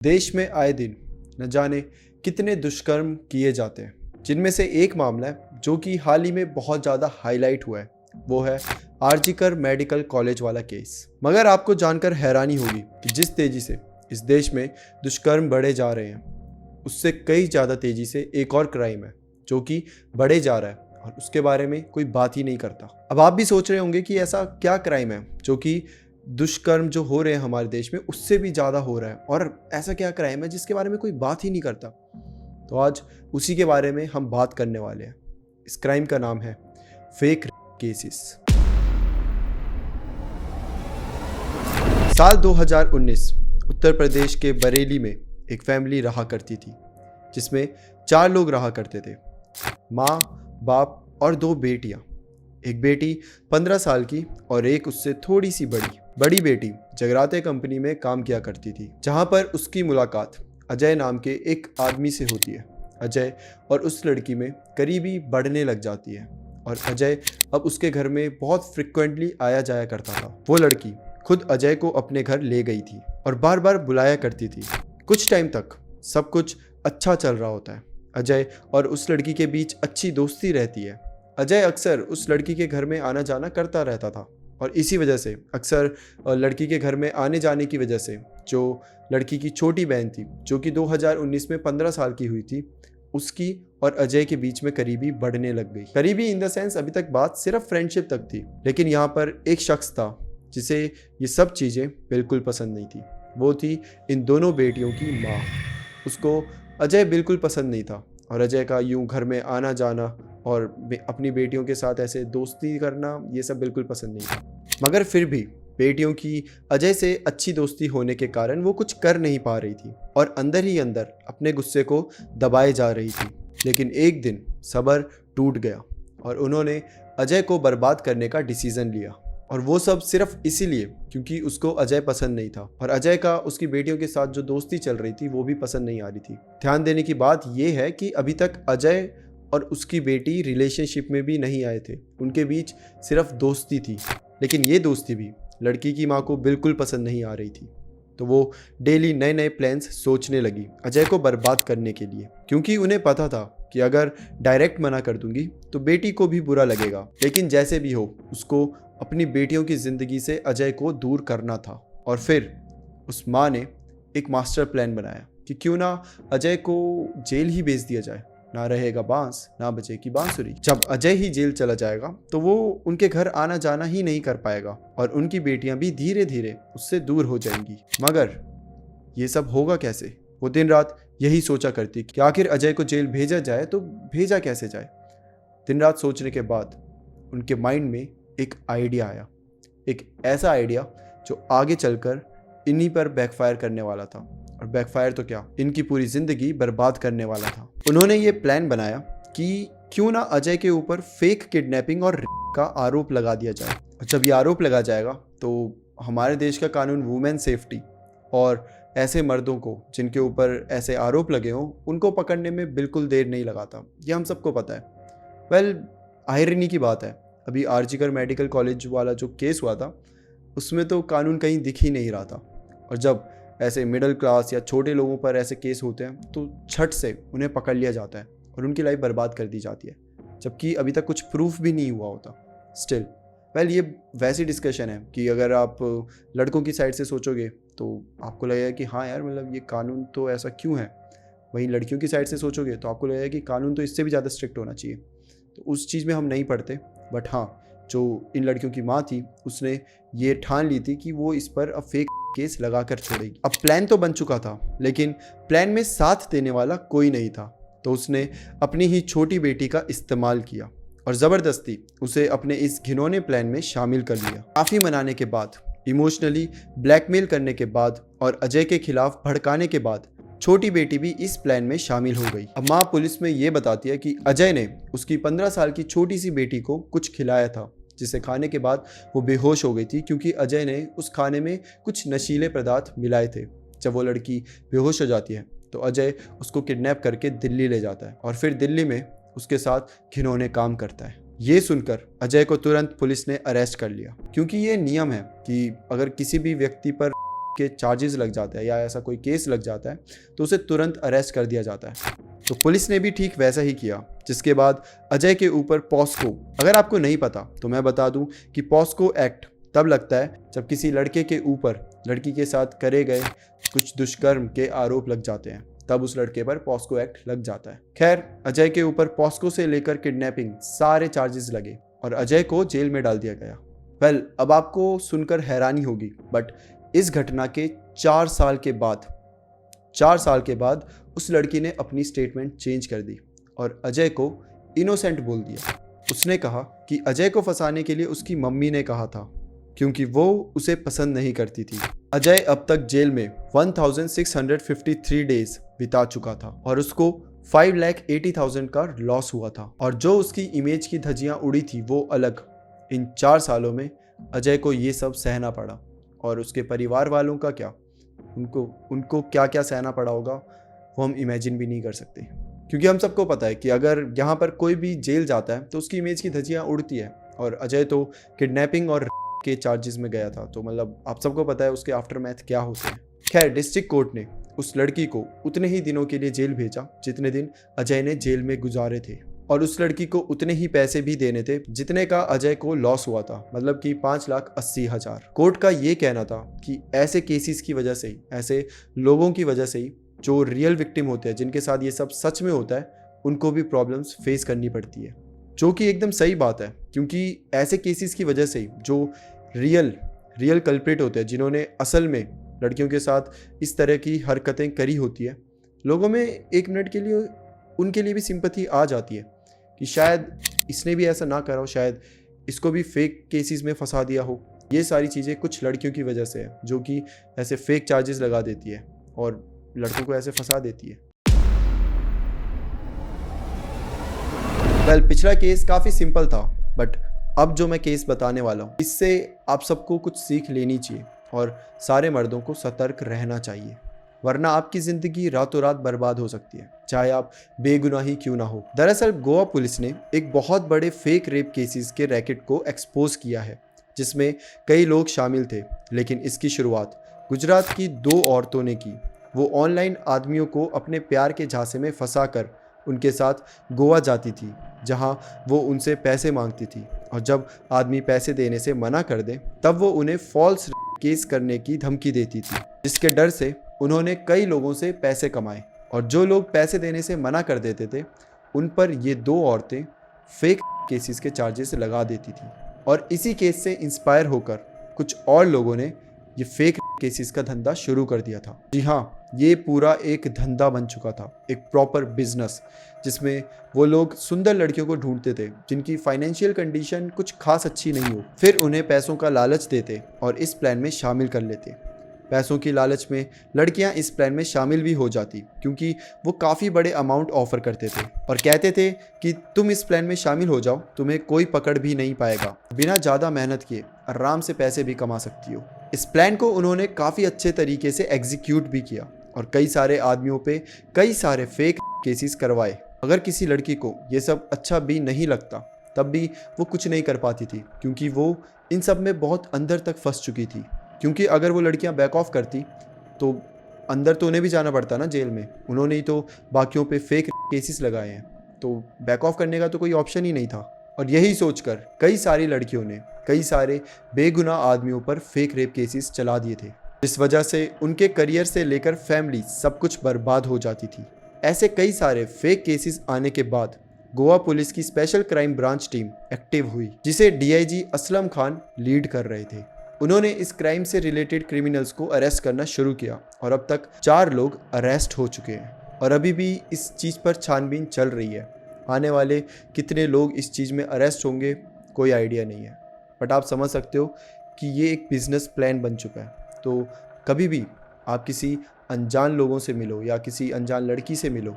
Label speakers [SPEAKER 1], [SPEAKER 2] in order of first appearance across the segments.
[SPEAKER 1] देश में आए दिन न जाने कितने दुष्कर्म किए जाते हैं, जिनमें से एक मामला है जो कि हाल ही में बहुत ज़्यादा हाईलाइट हुआ है। वो है आरजीकर मेडिकल कॉलेज वाला केस। मगर आपको जानकर हैरानी होगी कि जिस तेज़ी से इस देश में दुष्कर्म बढ़े जा रहे हैं, उससे कई ज़्यादा तेज़ी से एक और क्राइम है जो कि बढ़े जा रहा है और उसके बारे में कोई बात ही नहीं करता। अब आप भी सोच रहे होंगे कि ऐसा क्या क्राइम है जो कि दुष्कर्म जो हो रहे हैं हमारे देश में उससे भी ज़्यादा हो रहा है, और ऐसा क्या क्राइम है जिसके बारे में कोई बात ही नहीं करता। तो आज उसी के बारे में हम बात करने वाले हैं। इस क्राइम का नाम है फेक केसेस। साल 2019 उत्तर प्रदेश के बरेली में एक फैमिली रहा करती थी, जिसमें 4 लोग रहा करते थे। माँ, बाप और 2 बेटियाँ। एक बेटी 15 साल की और एक उससे थोड़ी सी बड़ी बेटी जगराते कंपनी में काम किया करती थी, जहां पर उसकी मुलाकात अजय नाम के एक आदमी से होती है। अजय और उस लड़की में करीबी बढ़ने लग जाती है और अजय अब उसके घर में बहुत फ्रिक्वेंटली आया जाया करता था। वो लड़की खुद अजय को अपने घर ले गई थी और बार बार बुलाया करती थी। कुछ टाइम तक सब कुछ अच्छा चल रहा होता है। अजय और उस लड़की के बीच अच्छी दोस्ती रहती है। अजय अक्सर उस लड़की के घर में आना जाना करता रहता था और इसी वजह से अक्सर लड़की के घर में आने जाने की वजह से जो लड़की की छोटी बहन थी, जो कि 2019 में 15 साल की हुई थी, उसकी और अजय के बीच में करीबी बढ़ने लग गई। करीबी इन द सेंस अभी तक बात सिर्फ फ्रेंडशिप तक थी, लेकिन यहाँ पर एक शख्स था जिसे ये सब चीज़ें बिल्कुल पसंद नहीं थी। वो थी इन दोनों बेटियों की माँ। उसको अजय बिल्कुल पसंद नहीं था और अजय का यूं घर में आना जाना और अपनी बेटियों के साथ ऐसे दोस्ती करना, ये सब बिल्कुल पसंद नहीं था। मगर फिर भी बेटियों की अजय से अच्छी दोस्ती होने के कारण वो कुछ कर नहीं पा रही थी और अंदर ही अंदर अपने गुस्से को दबाए जा रही थी। लेकिन एक दिन सब्र टूट गया और उन्होंने अजय को बर्बाद करने का डिसीजन लिया, और वो सब सिर्फ इसीलिए क्योंकि उसको अजय पसंद नहीं था और अजय का उसकी बेटियों के साथ जो दोस्ती चल रही थी वो भी पसंद नहीं आ रही थी। ध्यान देने की बात ये है कि अभी तक अजय और उसकी बेटी रिलेशनशिप में भी नहीं आए थे, उनके बीच सिर्फ दोस्ती थी। लेकिन ये दोस्ती भी लड़की की माँ को बिल्कुल पसंद नहीं आ रही थी, तो वो डेली नए नए प्लान्स सोचने लगी अजय को बर्बाद करने के लिए, क्योंकि उन्हें पता था कि अगर डायरेक्ट मना कर दूंगी तो बेटी को भी बुरा लगेगा। लेकिन जैसे भी हो उसको अपनी बेटियों की ज़िंदगी से अजय को दूर करना था। और फिर उस माँ ने एक मास्टर प्लान बनाया कि क्यों ना अजय को जेल ही भेज दिया जाए। ना रहेगा बांस ना बजेगी बांसुरी। जब अजय ही जेल चला जाएगा तो वो उनके घर आना जाना ही नहीं कर पाएगा और उनकी बेटियां भी धीरे धीरे उससे दूर हो जाएंगी। मगर ये सब होगा कैसे? वो दिन रात यही सोचा करती कि आखिर अजय को जेल भेजा जाए तो भेजा कैसे जाए। दिन रात सोचने के बाद उनके माइंड में एक आइडिया आया, एक ऐसा आइडिया जो आगे चलकर इन्हीं पर बैकफायर करने वाला था। और बैकफायर तो क्या, इनकी पूरी जिंदगी बर्बाद करने वाला था। उन्होंने ये प्लान बनाया कि क्यों ना अजय के ऊपर फेक किडनैपिंग और रेप का आरोप लगा दिया जाए। और जब ये आरोप लगा जाएगा तो हमारे देश का कानून वुमेन सेफ्टी और ऐसे मर्दों को जिनके ऊपर ऐसे आरोप लगे हों उनको पकड़ने में बिल्कुल देर नहीं लगाता। ये हम सबको पता है। वेल, आयरनी की बात है, अभी आरजीकर मेडिकल कॉलेज वाला जो केस हुआ था उसमें तो कानून कहीं दिख ही नहीं रहा था। और जब ऐसे मिडिल क्लास या छोटे लोगों पर ऐसे केस होते हैं तो झट से उन्हें पकड़ लिया जाता है और उनकी लाइफ बर्बाद कर दी जाती है, जबकि अभी तक कुछ प्रूफ भी नहीं हुआ होता स्टिल। वेल, ये वैसी डिस्कशन है कि अगर आप लड़कों की साइड से सोचोगे तो आपको लगेगा कि हाँ यार, मतलब ये कानून तो ऐसा क्यों है। वहीं लड़कियों की साइड से सोचोगे तो आपको लगेगा कि कानून तो इससे भी ज़्यादा स्ट्रिक्ट होना चाहिए। तो उस चीज़ में हम नहीं पढ़ते। बट हाँ, जो इन लड़कियों की माँ थी उसने ये ठान ली थी कि वो इस पर अब फेक केस लगा कर छोड़ेगी। अब प्लान तो बन चुका था, लेकिन प्लान में साथ देने वाला कोई नहीं था, तो उसने अपनी ही छोटी बेटी का इस्तेमाल किया और ज़बरदस्ती उसे अपने इस घिनौने प्लान में शामिल कर लिया। काफ़ी मनाने के बाद, इमोशनली ब्लैकमेल करने के बाद और अजय के खिलाफ भड़काने के बाद छोटी बेटी भी इस प्लान में शामिल हो गई। अब माँ पुलिस में ये बताती है कि अजय ने उसकी 15 साल की छोटी सी बेटी को कुछ खिलाया था, जिसे खाने के बाद वो बेहोश हो गई थी, क्योंकि अजय ने उस खाने में कुछ नशीले पदार्थ मिलाए थे। जब वो लड़की बेहोश हो जाती है तो अजय उसको किडनैप करके दिल्ली ले जाता है और फिर दिल्ली में उसके साथ घिनौने काम करता है। ये सुनकर अजय को तुरंत पुलिस ने अरेस्ट कर लिया, क्योंकि ये नियम है कि अगर किसी भी व्यक्ति पर के चार्जेस लग जाते हैं या ऐसा कोई केस लग जाता है तो उसे तुरंत अरेस्ट कर दिया जाता है। तो पुलिस ने भी ठीक वैसा ही किया, जिसके बाद अजय के ऊपर पॉस्को, अगर आपको नहीं पता तो मैं बता दूं कि पॉस्को एक्ट तब लगता है जब किसी लड़के के ऊपर लड़की के साथ करे गए कुछ दुष्कर्म के आरोप लग जाते हैं, तब उस लड़के पर पॉस्को एक्ट लग जाता है। खैर, अजय के ऊपर पॉस्को से लेकर किडनैपिंग सारे चार्जेस लगे और अजय को जेल में डाल दिया गया। वेल, अब आपको सुनकर हैरानी होगी, बट इस घटना के 4 साल के बाद उस लड़की ने अपनी स्टेटमेंट चेंज कर दी और अजय को इनोसेंट बोल दिया। उसने कहा कि अजय को फंसाने के लिए उसकी मम्मी ने कहा था, क्योंकि वो उसे पसंद नहीं करती थी। अजय अब तक जेल में 1653 डेज बिता चुका था और उसको 5,80,000 का लॉस हुआ था, और जो उसकी इमेज की धज्जियां उड़ी थी वो अलग। इन 4 सालों में अजय को ये सब सहना पड़ा, और उसके परिवार वालों का क्या, उनको क्या क्या सहना पड़ा होगा वो हम इमेजिन भी नहीं कर सकते। क्योंकि हम सबको पता है कि अगर यहाँ पर कोई भी जेल जाता है तो उसकी इमेज की धज्जियाँ उड़ती है, और अजय तो किडनैपिंग और के चार्जेस में गया था, तो मतलब आप सबको पता है उसके आफ्टर मैथ क्या होते हैं। खैर, डिस्ट्रिक्ट कोर्ट ने उस लड़की को उतने ही दिनों के लिए जेल भेजा जितने दिन अजय ने जेल में गुजारे थे, और उस लड़की को उतने ही पैसे भी देने थे जितने का अजय को लॉस हुआ था, मतलब कि 5,80,000। कोर्ट का ये कहना था कि ऐसे केसेस की वजह से ही, ऐसे लोगों की वजह से ही जो रियल विक्टिम होते हैं, जिनके साथ ये सब सच में होता है, उनको भी प्रॉब्लम्स फेस करनी पड़ती है, जो कि एकदम सही बात है। क्योंकि ऐसे केसेस की वजह से ही जो रियल कल्प्रिट होते हैं, जिन्होंने असल में लड़कियों के साथ इस तरह की हरकतें करी होती है, लोगों में एक मिनट के लिए उनके लिए भी सिंपैथी आ जाती है कि शायद इसने भी ऐसा ना करा हो, शायद इसको भी फेक केसेस में फंसा दिया हो। ये सारी चीज़ें कुछ लड़कियों की वजह से है, जो कि ऐसे फेक चार्जेस लगा देती है और लड़कों को ऐसे फंसा देती है। वेल, पिछला केस काफ़ी सिंपल था, बट अब जो मैं केस बताने वाला हूँ, इससे आप सबको कुछ सीख लेनी चाहिए और सारे मर्दों को सतर्क रहना चाहिए, वरना आपकी ज़िंदगी रातों रात बर्बाद हो सकती है, चाहे आप बेगुनाही क्यों ना हो। दरअसल गोवा पुलिस ने एक बहुत बड़े फेक रेप केसेस के रैकेट को एक्सपोज किया है, जिसमें कई लोग शामिल थे। लेकिन इसकी शुरुआत गुजरात की 2 औरतों ने की। वो ऑनलाइन आदमियों को अपने प्यार के झांसे में फंसाकर उनके साथ गोवा जाती थी, जहां वो उनसे पैसे मांगती थी, और जब आदमी पैसे देने से मना कर दे तब वो उन्हें फॉल्स केस करने की धमकी देती थी, जिसके डर से उन्होंने कई लोगों से पैसे कमाए। और जो लोग पैसे देने से मना कर देते थे, उन पर ये 2 औरतें फेक केसेस के चार्जेस लगा देती थी, और इसी केस से इंस्पायर होकर कुछ और लोगों ने ये फेक केसेस का धंधा शुरू कर दिया था। जी हाँ, ये पूरा एक धंधा बन चुका था, एक प्रॉपर बिजनेस, जिसमें वो लोग सुंदर लड़कियों को ढूंढते थे जिनकी फाइनेंशियल कंडीशन कुछ खास अच्छी नहीं हो, फिर उन्हें पैसों का लालच देते और इस प्लान में शामिल कर लेते। पैसों की लालच में लड़कियां इस प्लान में शामिल भी हो जाती, क्योंकि वो काफ़ी बड़े अमाउंट ऑफर करते थे और कहते थे कि तुम इस प्लान में शामिल हो जाओ, तुम्हें कोई पकड़ भी नहीं पाएगा, बिना ज़्यादा मेहनत किए आराम से पैसे भी कमा सकती हो। इस प्लान को उन्होंने काफ़ी अच्छे तरीके से एग्जीक्यूट भी किया और कई सारे आदमियों पे कई सारे फेक केसेस करवाए। अगर किसी लड़की को ये सब अच्छा भी नहीं लगता, तब भी वो कुछ नहीं कर पाती थी, क्योंकि वो इन सब में बहुत अंदर तक फंस चुकी थी। क्योंकि अगर वो लड़कियां बैक ऑफ करती तो अंदर तो उन्हें भी जाना पड़ता ना जेल में, उन्होंने ही तो बाकियों पे फेक केसेस लगाए हैं, तो बैक ऑफ करने का तो कोई ऑप्शन ही नहीं था। और यही सोचकर कई सारी लड़कियों ने कई सारे बेगुनाह आदमियों पर फेक रेप केसेस चला दिए थे, जिस वजह से उनके करियर से लेकर फैमिली सब कुछ बर्बाद हो जाती थी। ऐसे कई सारे फेक केसेस आने के बाद गोवा पुलिस की special crime branch team active हुई, जिसे डीआईजी असलम खान लीड कर रहे थे। उन्होंने इस क्राइम से रिलेटेड क्रिमिनल्स को अरेस्ट करना शुरू किया और अब तक 4 लोग अरेस्ट हो चुके हैं और अभी भी इस चीज़ पर छानबीन चल रही है। आने वाले कितने लोग इस चीज़ में अरेस्ट होंगे कोई आइडिया नहीं है, बट आप समझ सकते हो कि ये एक बिजनेस प्लान बन चुका है। तो कभी भी आप किसी अनजान लोगों से मिलो या किसी अनजान लड़की से मिलो,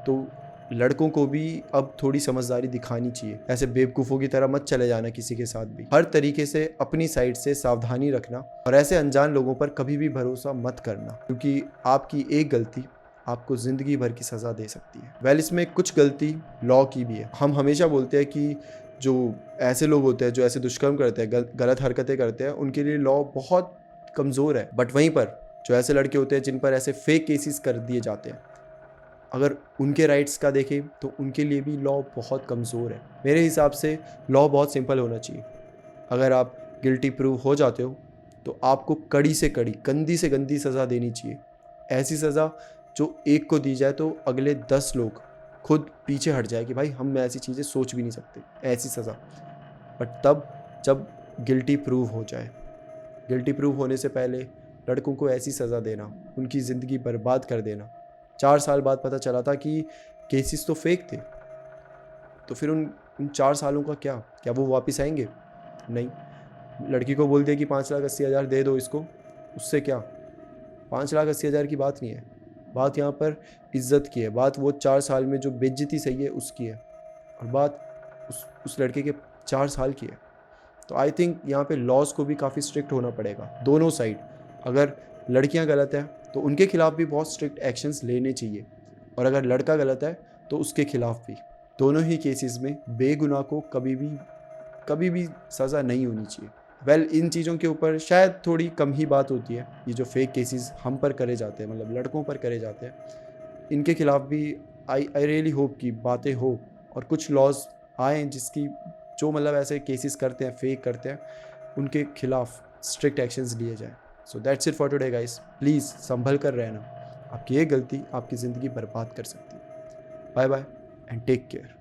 [SPEAKER 1] तो लड़कों को भी अब थोड़ी समझदारी दिखानी चाहिए। ऐसे बेवकूफ़ों की तरह मत चले जाना किसी के साथ भी, हर तरीके से अपनी साइड से सावधानी रखना और ऐसे अनजान लोगों पर कभी भी भरोसा मत करना, क्योंकि आपकी एक गलती आपको ज़िंदगी भर की सज़ा दे सकती है। वेल, इसमें कुछ गलती लॉ की भी है। हम हमेशा बोलते हैं कि जो ऐसे लोग होते हैं जो ऐसे दुष्कर्म करते हैं, गलत हरकतें करते हैं, उनके लिए लॉ बहुत कमज़ोर है। बट वहीं पर जो ऐसे लड़के होते हैं जिन पर ऐसे फेक केसेस कर दिए जाते हैं, अगर उनके राइट्स का देखें तो उनके लिए भी लॉ बहुत कमज़ोर है। मेरे हिसाब से लॉ बहुत सिंपल होना चाहिए। अगर आप गिल्टी प्रूव हो जाते हो तो आपको कड़ी से कड़ी, गंदी से गंदी सज़ा देनी चाहिए। ऐसी सज़ा जो एक को दी जाए तो अगले 10 लोग खुद पीछे हट जाए कि भाई हम ऐसी चीज़ें सोच भी नहीं सकते, ऐसी सज़ा। बट तब जब गिल्टी प्रूव हो जाए, गिल्टी प्रूव होने से पहले लड़कों को ऐसी सज़ा देना, उनकी ज़िंदगी बर्बाद कर देना। 4 साल बाद पता चला था कि केसेस तो फेक थे, तो फिर उन 4 सालों का क्या वो वापस आएंगे? नहीं। लड़की को बोल दिया कि 5,80,000 दे दो इसको, उससे क्या? 5,80,000 की बात नहीं है, बात यहाँ पर इज्जत की है, बात वो 4 साल में जो बेइज्जती सही है उसकी है, और बात उस लड़के के 4 साल की है। तो आई थिंक यहाँ पे लॉज को भी काफ़ी स्ट्रिक्ट होना पड़ेगा, दोनों साइड। अगर लड़कियाँ गलत हैं तो उनके खिलाफ भी बहुत स्ट्रिक्ट एक्शंस लेने चाहिए, और अगर लड़का गलत है तो उसके खिलाफ भी। दोनों ही केसेस में बेगुनाह को कभी भी सज़ा नहीं होनी चाहिए। वेल, इन चीज़ों के ऊपर शायद थोड़ी कम ही बात होती है। ये जो फेक केसेस हम पर करे जाते हैं, मतलब लड़कों पर करे जाते हैं, इनके खिलाफ भी आई रियली होप कि बातें हो और कुछ लॉज आए जिसकी जो मतलब ऐसे केसेस करते हैं, फेक करते हैं, उनके खिलाफ स्ट्रिक्ट एक्शंस लिए जाए। So that's it for today guys. Please संभल कर रहना, आपकी ये गलती आपकी ज़िंदगी बर्बाद कर सकती है। Bye bye and take care.